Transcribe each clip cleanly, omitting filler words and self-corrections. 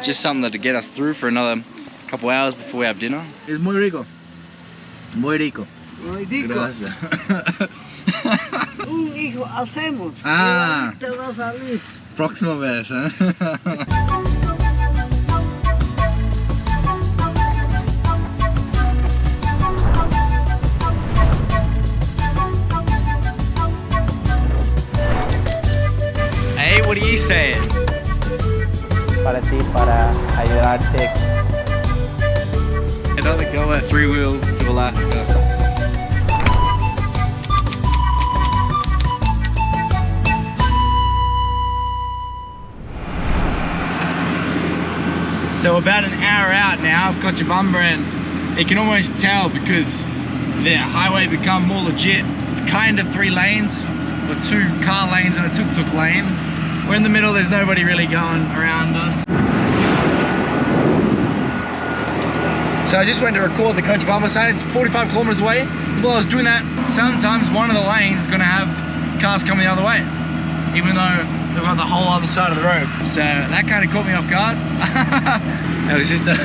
just something to get us through for another couple hours before we have dinner. It's muy rico. Muy rico. Muy rico. Gracias. Un hijo hacemos. Ah. Y ahorita va a salir. Próxima vez, ¿eh? Hey, what are you saying? Para ti, para ayudarte. Another go at 3 wheels to Alaska. So about an hour out now of Cochabamba, and you can almost tell because the highway become more legit. It's kind of 3 lanes, or 2 car lanes and a tuk-tuk lane. We're in the middle, there's nobody really going around us. So I just went to record the Cochabamba side. It's 45 kilometers away. While I was doing that, sometimes one of the lanes is gonna have cars coming the other way, even though they've got the whole other side of the road. So that kind of caught me off guard. It was just a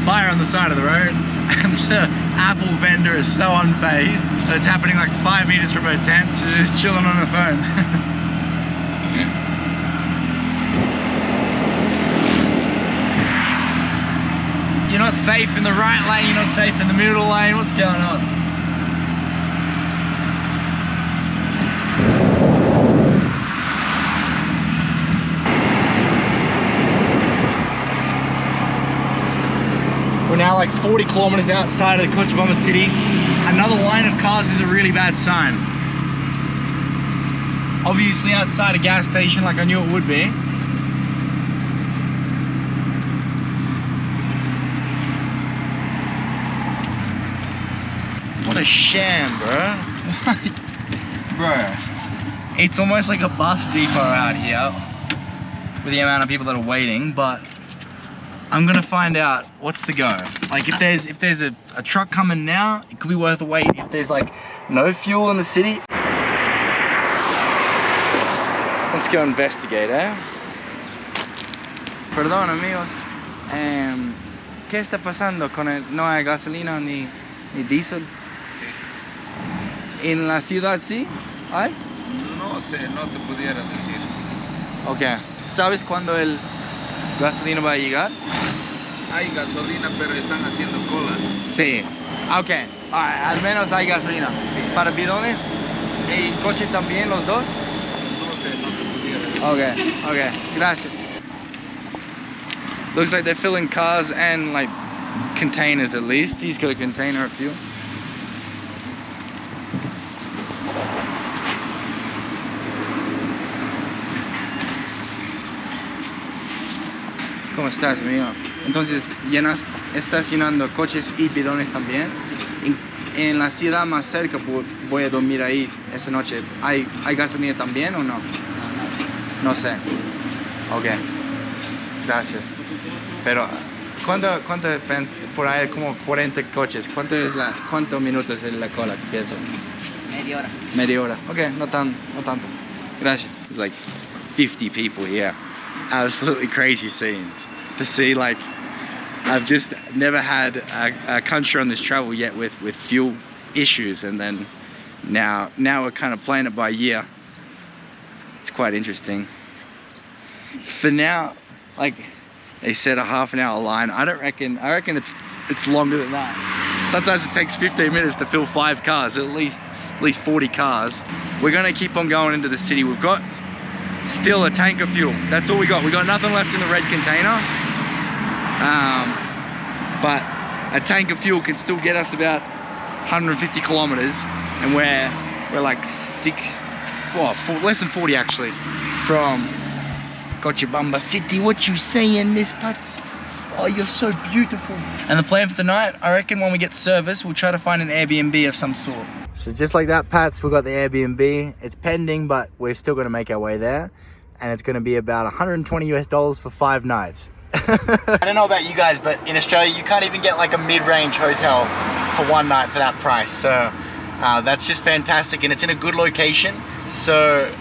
fire on the side of the road, and the apple vendor is so unfazed that it's happening like 5 meters from her tent. She's just chilling on her phone. You're not safe in the right lane, you're not safe in the middle lane. What's going on? We're now like 40 kilometers outside of the Cochabamba city. Another line of cars is a really bad sign. Obviously outside a gas station like I knew it would be. What a sham, bro. Bro. It's almost like a bus depot out here with the amount of people that are waiting, but I'm gonna find out what's the go. Like if there's a truck coming now, it could be worth a wait. If there's like no fuel in the city, let's go investigate, eh? Perdón amigos, ¿qué está pasando con el, no hay gasolina ni diésel? Sí. ¿En la ciudad sí hay? No sé, no te pudiera decir. Ok. ¿Sabes cuándo el gasolina va a llegar? Hay gasolina, pero están haciendo cola. Sí. Ok. Al menos hay gasolina. Sí. ¿Para bidones? ¿Y coche también los dos? No sé, no te pudiera decir. Okay, gracias. Looks like they're filling cars and like containers at least. He's got a container of fuel. ¿Cómo estás, amigo? Entonces, estás llenando coches y bidones también. En la ciudad más cerca voy a dormir ahí esa noche. ¿Hay gasolina también o no? No sé. Ok. Gracias. Pero, ¿cuánto por ahí como 40 coches? ¿Cuántos minutos es la cola que pienso? Media hora. Media hora. Ok, no tanto. Gracias. There's like 50 people here. Absolutely crazy scenes to see. Like, I've just never had a country on this travel yet with fuel issues, and then now we're kind of playing it by ear. It's quite interesting. For now, like they said, a half an hour line. I reckon it's longer than that. Sometimes it takes 15 minutes to fill 5 cars, at least 40 cars. We're gonna keep on going into the city. We've got still a tank of fuel. That's all we got. We got nothing left in the red container. But a tank of fuel can still get us about 150 kilometers, and we're like less than 40 actually from Cochabamba city. What you saying, Miss Putz? Oh, you're so beautiful. And the plan for the night, I reckon when we get service, we'll try to find an Airbnb of some sort. So just like that, Pats, we got the Airbnb. It's pending, but we're still gonna make our way there. And it's gonna be about 120 US dollars for 5 nights. I don't know about you guys, but in Australia, you can't even get like a mid-range hotel for 1 night for that price. So that's just fantastic, and it's in a good location. So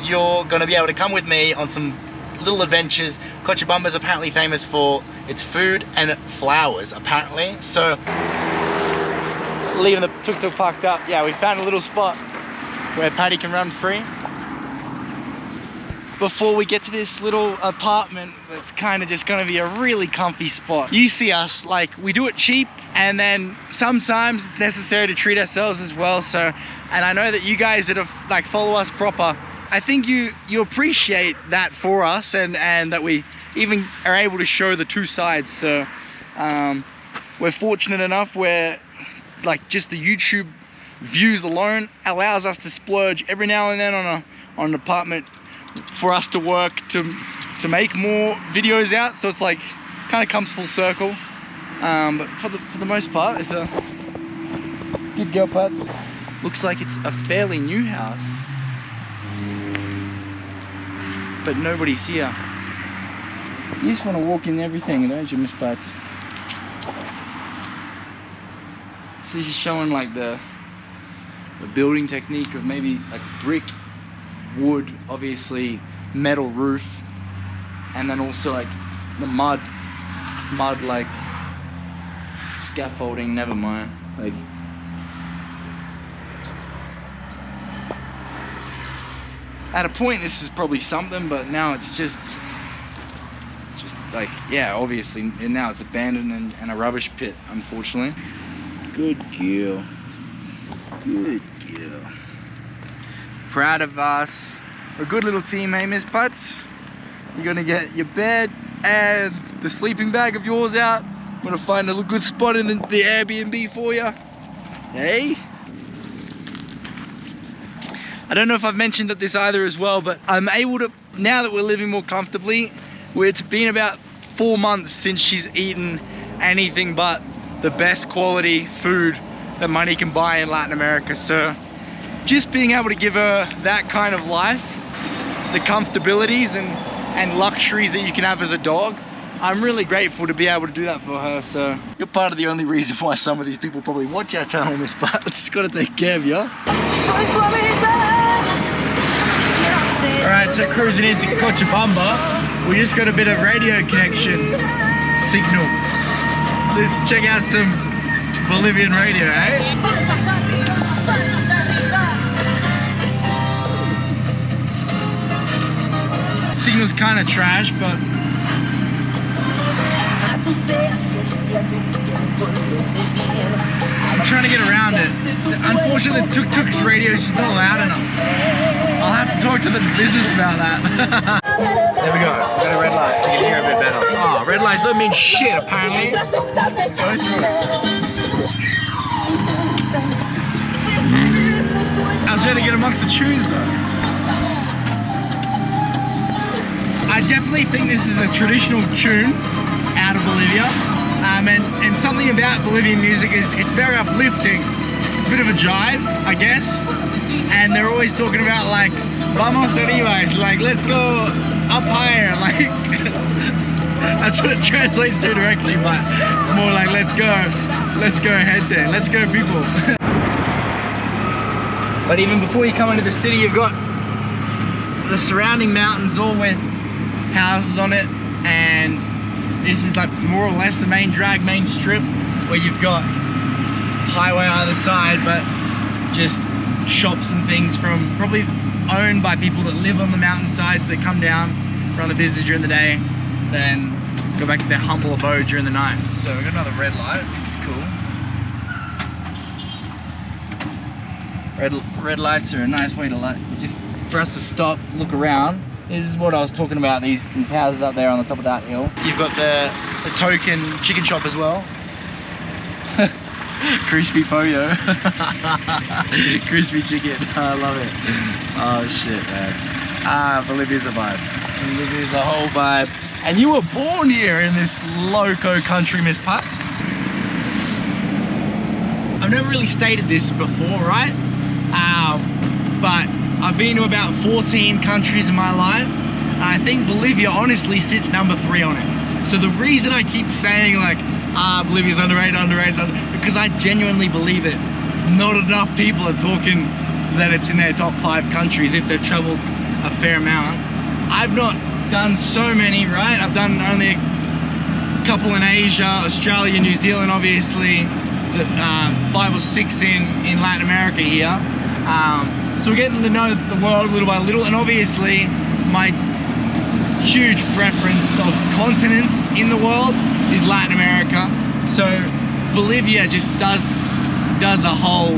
you're gonna be able to come with me on some little adventures. Cochabamba is apparently famous for its food and flowers, apparently. So, leaving the tuk-tuk parked up, yeah, we found a little spot where Paddy can run free. Before we get to this little apartment that's kind of just gonna be a really comfy spot. You see us, like, we do it cheap, and then sometimes it's necessary to treat ourselves as well. So, and I know that you guys that have, like, follow us proper, I think you appreciate that for us, and that we even are able to show the two sides. So we're fortunate enough where, like, just the YouTube views alone allows us to splurge every now and then on an apartment for us to work to make more videos out. So it's like kind of comes full circle. But for the most part, it's a good girl parts. Looks like it's a fairly new house, but nobody's here. You just want to walk in everything, don't you, Miss Pats? So this is showing like the building technique of maybe like brick, wood, obviously metal roof, and then also like the mud like scaffolding. Never mind. Like, at a point this was probably something, but now it's just like, yeah, obviously, and now it's abandoned and a rubbish pit, unfortunately. Good girl. Good girl. Proud of us. We're a good little team, hey, Miss Putz? You're gonna get your bed and the sleeping bag of yours out. I'm gonna find a good spot in the Airbnb for you. Hey? I don't know if I've mentioned this either as well, but I'm able to, now that we're living more comfortably, it's been about 4 months since she's eaten anything but the best quality food that money can buy in Latin America. So just being able to give her that kind of life, the comfortabilities and luxuries that you can have as a dog, I'm really grateful to be able to do that for her. So you're part of the only reason why some of these people probably watch our channel, Miss Pat. It's got to take care of you. Alright, so cruising into Cochabamba, we just got a bit of radio connection signal. Let's check out some Bolivian radio, eh? Signal's kind of trash, but I'm trying to get around it. Unfortunately, the tuk-tuk's radio is just not loud enough. I'll have to talk to the business about that. There we go. We've got a red light. You can hear a bit better. Oh, red lights don't mean shit, apparently. Just go through it. I was trying to get amongst the tunes, though. I definitely think this is a traditional tune out of Bolivia. And something about Bolivian music is it's very uplifting. It's a bit of a jive, I guess. And they're always talking about, like, vamos arriba, like, let's go up higher, like, that's what it translates to directly, but it's more like, let's go ahead there, let's go, people. But even before you come into the city, you've got the surrounding mountains all with houses on it, and this is like more or less the main strip, where you've got highway either side, but just shops and things from probably owned by people that live on the mountainsides that come down, run the business during the day, then go back to their humble abode during the night. So we've got another red light. This is cool. Red lights are a nice way to just for us to stop, look around. This is what I was talking about, these houses up there on the top of that hill. You've got the token chicken shop as well. Crispy pollo. Crispy chicken. I love it. Oh shit, man. Bolivia's a vibe. Bolivia's a whole vibe. And you were born here in this loco country, Miss Putz. I've never really stated this before, right? But I've been to about 14 countries in my life, and I think Bolivia honestly sits number 3 on it. So the reason I keep saying, like, Bolivia's underrated, because I genuinely believe it. Not enough people are talking that it's in their top 5 countries if they've traveled a fair amount. I've not done so many, right? I've done only a couple in Asia, Australia, New Zealand, obviously, 5 or 6 in Latin America here. So we're getting to know the world little by little, and obviously my huge preference of continents in the world is Latin America. So Bolivia just does a whole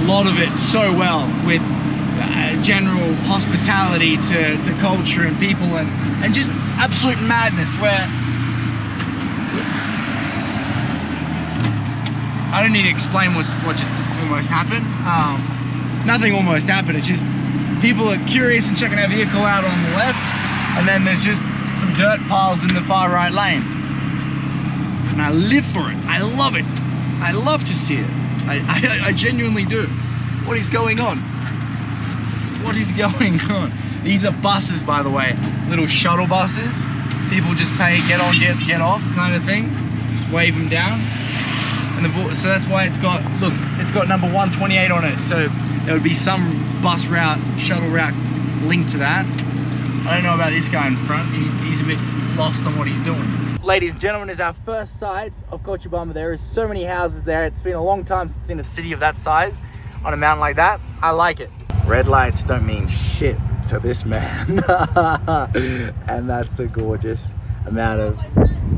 lot of it so well, with general hospitality to culture and people, and just absolute madness, where I don't need to explain what just almost happened. Nothing almost happened, it's just people are curious and checking our vehicle out on the left, and then there's just some dirt piles in the far right lane. And I live for it, I love it. I love to see it. I genuinely do. What is going on? What is going on? These are buses, by the way, little shuttle buses. People just pay, get on, get off kind of thing. Just wave them down. And so that's why it's got, look, it's got number 128 on it. So there would be some bus route, shuttle route linked to that. I don't know about this guy in front. He's a bit lost on what he's doing. Ladies and gentlemen, is our first sight of Cochabamba. There is so many houses there. It's been a long time since I've seen a city of that size on a mountain like that. I like it. Red lights don't mean shit to this man. And that's a gorgeous amount of...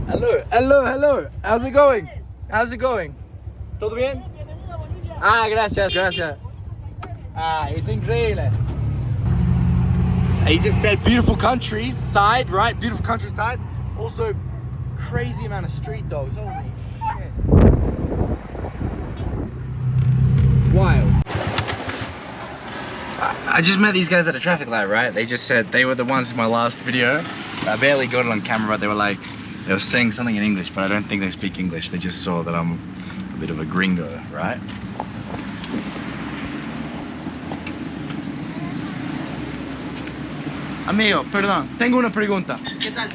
Hello, hello, hello. How's it going? How's it going? ¿Todo bien? Ah, gracias, gracias. Ah, es increíble. He just said beautiful countryside, right? Beautiful countryside. Also, crazy amount of street dogs. Holy shit. Wild. I just met these guys at a traffic light, right? They just said they were the ones in my last video. I barely got it on camera, but they were like, they were saying something in English, but I don't think they speak English. They just saw that I'm a bit of a gringo, right? Amigo, perdón, tengo una pregunta. ¿Qué tal?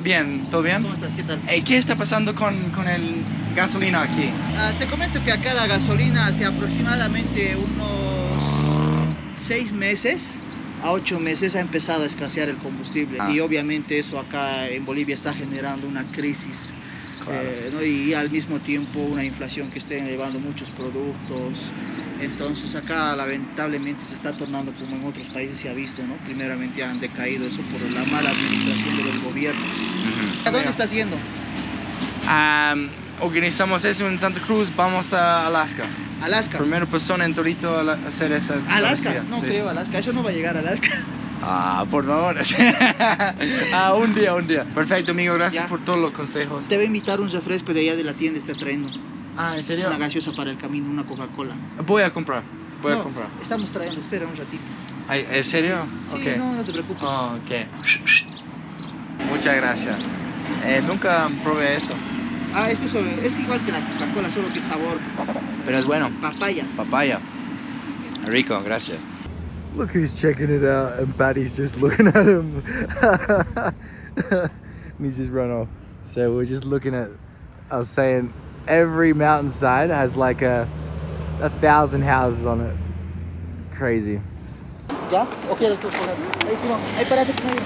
Bien, ¿todo bien? ¿Cómo estás? ¿Qué tal? ¿Qué está pasando con el gasolina aquí? Te comento que acá la gasolina hace aproximadamente unos 6 meses a 8 meses ha empezado a escasear el combustible. Y obviamente eso acá en Bolivia está generando una crisis. Claro. ¿No? Y al mismo tiempo una inflación que está elevando muchos productos. Entonces acá lamentablemente se está tornando como en otros países se ha visto, ¿no? Primeramente han decaído eso por la mala administración de los gobiernos. ¿A dónde estás yendo? Organizamos eso en Santa Cruz, vamos a Alaska. Alaska. Primera persona en Torito a hacer esa. Alaska, no sí. creo Alaska, eso no va a llegar a Alaska. Por favor. Un día. Perfecto, amigo, gracias por todos los consejos. Te voy a invitar un refresco de allá de la tienda, está trayendo. ¿En serio? Una gaseosa para el camino, una Coca-Cola. Voy a comprar. Estamos trayendo, espera un ratito. ¿En serio? Sí, okay. no te preocupes. Ok. Muchas gracias. Nunca probé eso. Este es igual que la Coca-Cola, solo que sabor. Pero es bueno. Papaya. Rico, gracias. Look who's checking it out, and Patty's just looking at him. And he's just run off. So we're just looking at, I was saying, every mountainside has like 1,000 houses on it. Crazy. ¿Ya? ¿O quieres tú poner? Ahí sí, no. Ahí párate con ella.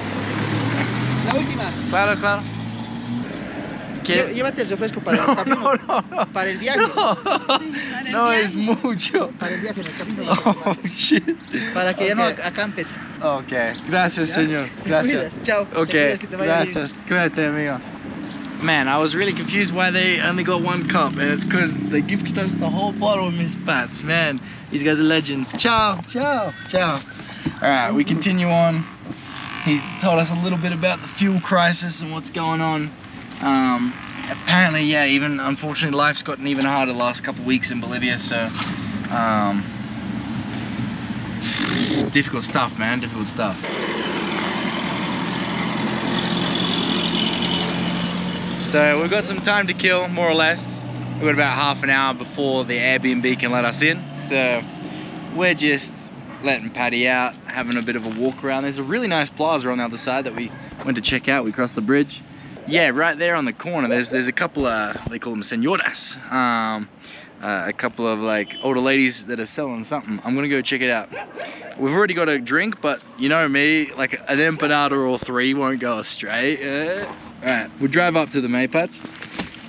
La última. Claro. Llévate el refresco para el camino. No. Para el viaje. No es mucho. Para el viaje en el camino. Oh, shit. Para que ya no acampes. Ok, gracias, señor. Gracias. Chao. Okay, gracias. Cuídate, amigo. Man, I was really confused why they only got 1 cup, and it's because they gifted us the whole bottle of Miss Pats. Man, these guys are legends. Ciao. Alright, we continue on. He told us a little bit about the fuel crisis and what's going on. Apparently, yeah, even unfortunately life's gotten even harder the last couple of weeks in Bolivia, so difficult stuff, man, difficult stuff. So we've got some time to kill, more or less. We've got about half an hour before the Airbnb can let us in, so we're just letting Patty out, having a bit of a walk around. There's a really nice plaza on the other side that we went to check out. We crossed the bridge. Yeah, right there on the corner. There's a couple of, they call them señoras. A couple of like older ladies that are selling something. I'm gonna go check it out. We've already got a drink, but you know me, like an empanada or 3 won't go astray. Alright, we'll drive up to the Maypats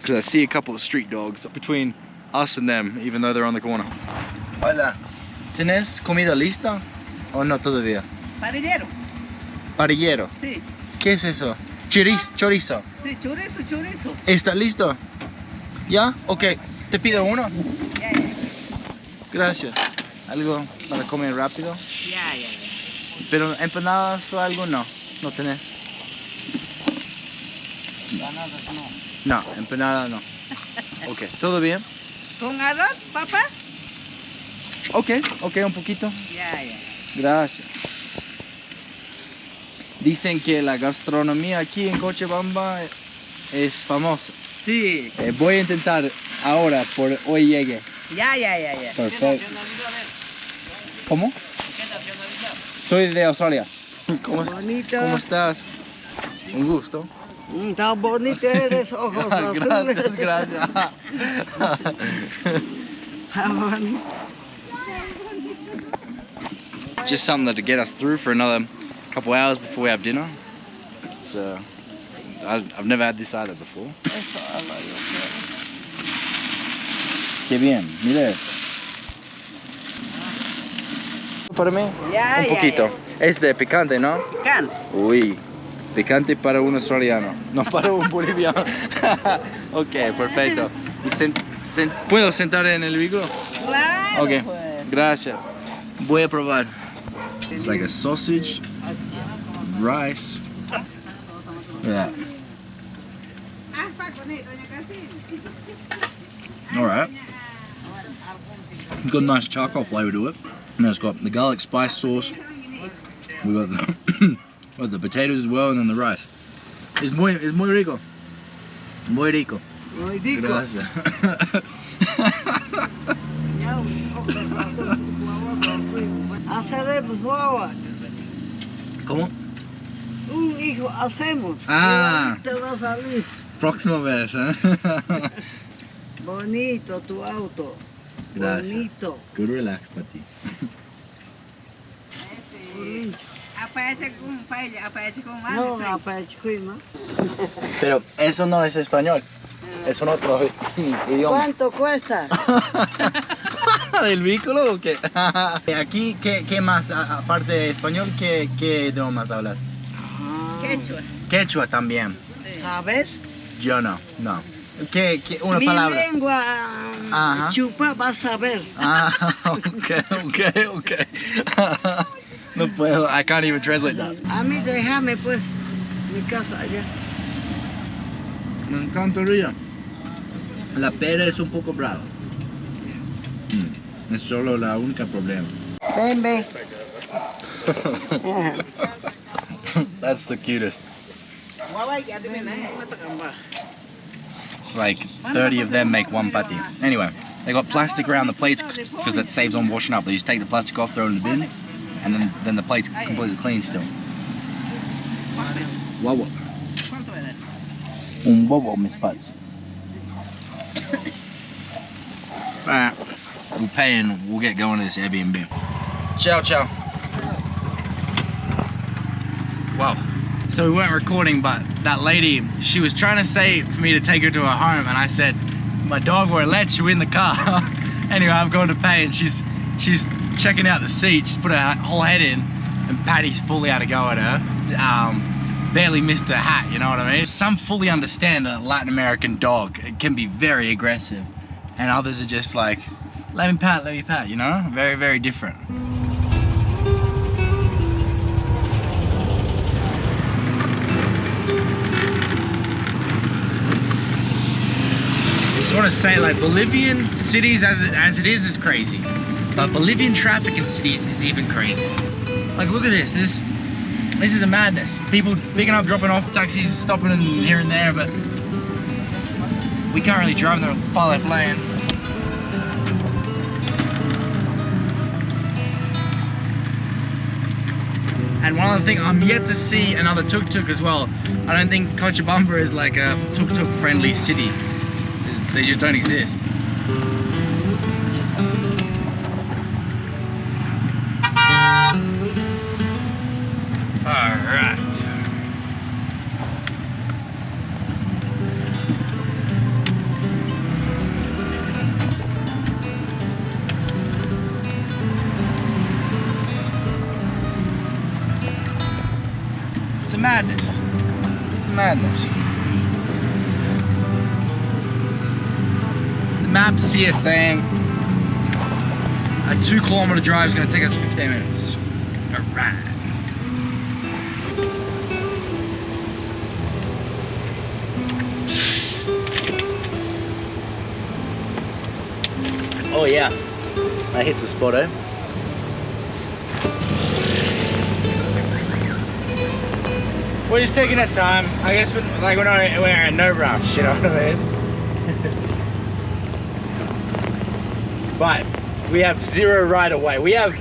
because I see a couple of street dogs between us and them, even though they're on the corner. Hola, ¿tienes comida lista o no todavía? Parrillero. Parrillero. Sí. ¿Qué es eso? Chorizo. Sí, chorizo. ¿Está listo? ¿Ya? Ok. ¿Te pido uno? Ya. Gracias. ¿Algo para comer rápido? Ya. ¿Pero empanadas o algo? No. ¿No tenés? Empanadas no. No, empanada no. Ok. ¿Todo bien? ¿Con arroz, papá? Ok, un poquito. Ya. Gracias. Dicen que la gastronomía aquí en Cochabamba es famosa. Sí. Voy a intentar ahora, por hoy llegue. Ya. Perfecto. ¿Cómo? Soy de Australia. ¿Cómo estás? Un gusto. Tan bonito eres, ojos azules. Gracias. Just something to get us through for another couple hours before we have dinner. So I've never had this either before. Qué bien, mira eso. Para mí, un poquito. Es de picante, ¿no? Can. Uy, picante para un australiano, no para un boliviano. Ok, perfecto. ¿Y ¿Puedo sentar en el vehículo? Claro. Ok, gracias. Voy a probar. It's like a sausage, rice. Look at that. Alright. It's got a nice charcoal flavour to it. And it's got the garlic spice sauce. We got the potatoes as well, and then the rice. Es muy rico. Muy rico. Gracias. Hacemos agua. ¿Cómo? Un hijo hacemos. Ah. Te va a salir. Próxima vez, ¿eh? Bonito tu auto. Gracias. Bonito. Good relax, Pati. Aparece con más. No, aparece con más. Pero eso no es español. Es un otro idioma. ¿Cuánto cuesta? ¿Del vehículo o qué? Aquí, ¿qué más? Aparte de español, ¿qué idiomas hablas? Quechua. Quechua también. ¿Sabes? Yo no. ¿Qué una Mi palabra? Mi lengua chupa vas a ver. Ok. No puedo, I can't even translate that. A mí déjame pues mi casa allá. Me encantaría. La pera es un poco brava. Es solo la única problema. Ven. That's the cutest. It's like 30 of them make one pati. Anyway, they got plastic around the plates because that saves on washing up. They just take the plastic off, throw it in the bin, and then the plate's completely clean still. Wow. Un bobo, mis pats. Alright, we'll pay and we'll get going to this Airbnb. Ciao. Wow. So we weren't recording, but that lady, she was trying to say for me to take her to her home, and I said, my dog won't let you in the car. Anyway, I'm going to pay, and she's checking out the seat. She's put her whole head in, and Patty's fully had a go at her. Barely missed her hat, you know what I mean? Some fully understand a Latin American dog. It can be very aggressive, and others are just like, let me pat, you know? Very, very different. I just want to say, like, Bolivian cities as it is crazy, but Bolivian traffic in cities is even crazy. Like, look at this. This is a madness. People picking up, dropping off, taxis stopping here and there, but we can't really drive in the far left lane. And one other thing, I'm yet to see another tuk-tuk as well. I don't think Cochabamba is like a tuk-tuk friendly city. They just don't exist. Alright. It's a madness. It's a madness. The maps here saying a 2-kilometer drive is going to take us 15 minutes. Alright. Oh yeah, that hits the spot, eh? We're just taking our time. I guess we're in no rush, you know what I mean? But we have 0 right away. We have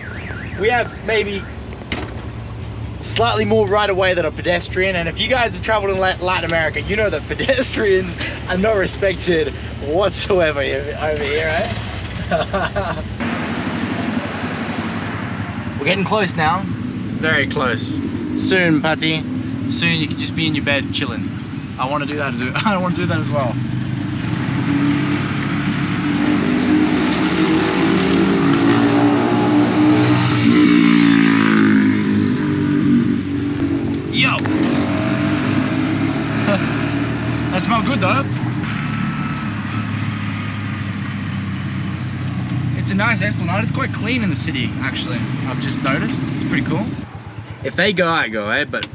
maybe slightly more right away than a pedestrian. And if you guys have traveled in Latin America, you know that pedestrians are not respected whatsoever over here, right? We're getting close now. Very close. Soon, Patty. Soon you can just be in your bed chilling. I want to do that. I want to do that as well. Yo. That smells good though. It's a nice esplanade. It's quite clean in the city, actually. I've just noticed. It's pretty cool. If they go, I go, eh? But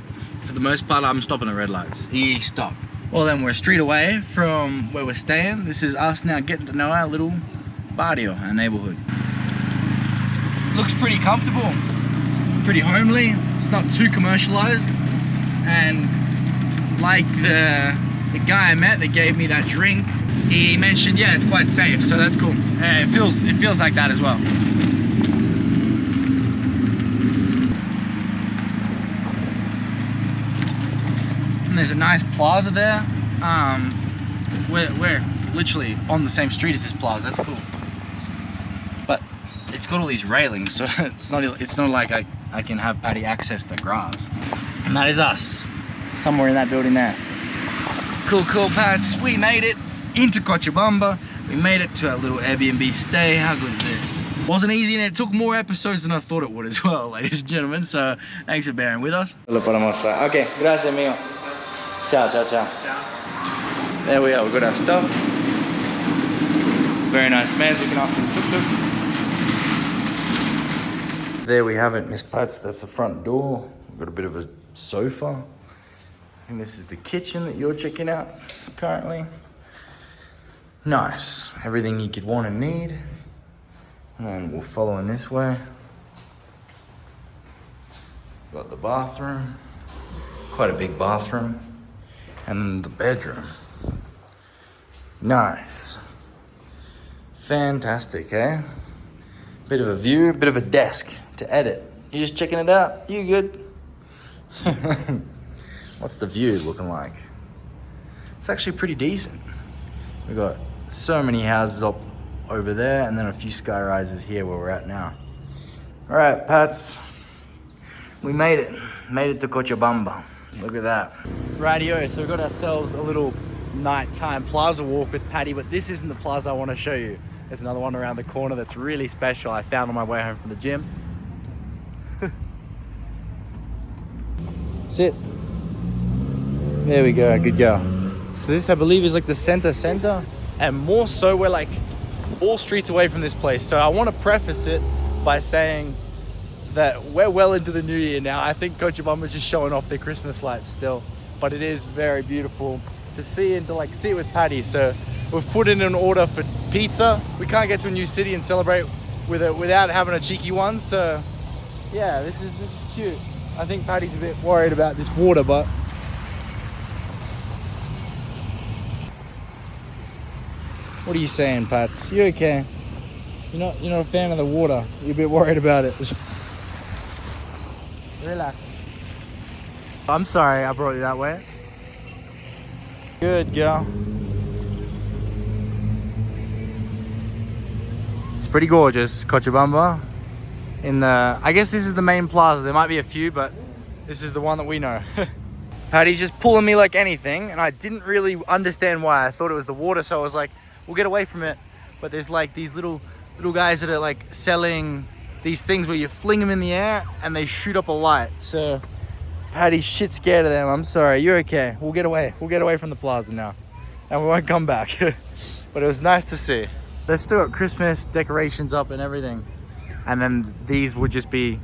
for the most part, I'm stopping at red lights. He stopped. Well, then we're a street away from where we're staying. This is us now getting to know our little barrio, our neighborhood. Looks pretty comfortable, pretty homely. It's not too commercialized. And like the guy I met that gave me that drink, he mentioned, yeah, it's quite safe, so that's cool. It feels like that as well. And there's a nice plaza there. We're literally on the same street as this plaza. That's cool. But it's got all these railings, so it's not like I can have Patty access the grass. And that is us, somewhere in that building there. Cool, Pats. We made it into Cochabamba. We made it to our little Airbnb stay. How good is this? Wasn't easy, and it took more episodes than I thought it would as well, ladies and gentlemen. So thanks for bearing with us. Okay, gracias, amigo. Ciao. There we are. We've got our stuff. Very nice man. Looking after the tuk-tuk. There we have it, Miss Pats. That's the front door. We've got a bit of a sofa. And this is the kitchen that you're checking out currently. Nice. Everything you could want and need. And then we'll follow in this way. Got the bathroom. Quite a big bathroom. And then the bedroom. Nice. Fantastic, eh? Bit of a view, bit of a desk to edit. You just checking it out? You good? What's the view looking like? It's actually pretty decent. We've got so many houses up over there and then a few sky rises here where we're at now. All right, Pats. We made it. Made it to Cochabamba. Look at that. Rightio, so we've got ourselves a little nighttime plaza walk with Patty, but this isn't the plaza I want to show you. There's another one around the corner that's really special. I found on my way home from the gym. Sit. There we go, good girl. So this, I believe, is like the center, and more so we're like 4 streets away from this place. So I want to preface it by saying that we're well into the new year now. I think Cochabamba is just showing off their Christmas lights still, but it is very beautiful to see and to like see it with Patty. So we've put in an order for pizza. We can't get to a new city and celebrate with it without having a cheeky one. So yeah, this is cute. I think Patty's a bit worried about this water, but what are you saying, Pats? You okay? You're not a fan of the water. You're a bit worried about it. Relax. I'm sorry I brought you that way. Good girl. It's pretty gorgeous, Cochabamba. I guess this is the main plaza. There might be a few, but this is the one that we know. Paddy's just pulling me like anything, and I didn't really understand why. I thought it was the water, so I was like, we'll get away from it. But there's like these little guys that are like selling these things where you fling them in the air and they shoot up a light. So Paddy's shit scared of them. I'm sorry, you're okay. We'll get away from the plaza now, and we won't come back. But it was nice to see. They've still got Christmas decorations up and everything. And then these would just be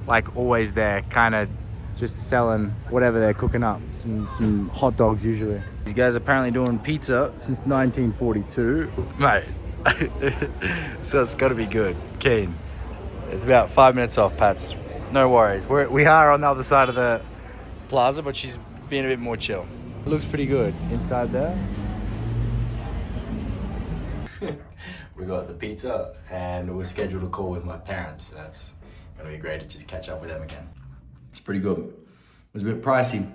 like always there, kind of just selling whatever they're cooking up. Some hot dogs usually. These guys are apparently doing pizza since 1942. Mate, so it's gotta be good. Keen. It's about 5 minutes off, Pats. No worries. We are on the other side of the plaza, but she's being a bit more chill. It looks pretty good inside there. We got the pizza and we're scheduled a call with my parents. That's gonna be great to just catch up with them again. It's pretty good. It was a bit pricey.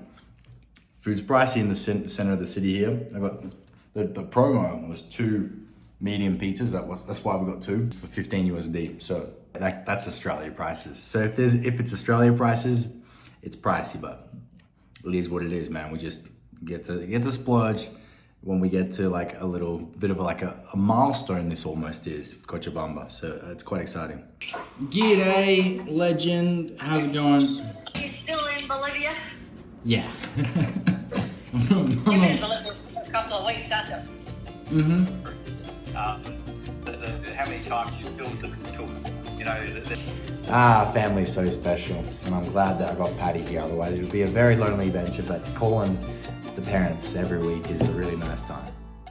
Food's pricey in the center of the city here. I got the promo was 2 medium pizzas. That's why we got 2 for 15 USD. So that's Australia prices. So if it's Australia prices, it's pricey, but it is what it is, man. We just get to splurge when we get to like a little bit of like a milestone. This almost is Cochabamba, so it's quite exciting. G'day, legend. How's it going? You still in Bolivia? Yeah. You've been in Bolivia for a couple of weeks, haven't you? Mm-hmm. How many times you still took, you know, Family's so special, and I'm glad that I got Paddy here. Otherwise, it would be a very lonely venture. But calling the parents every week is a really nice time.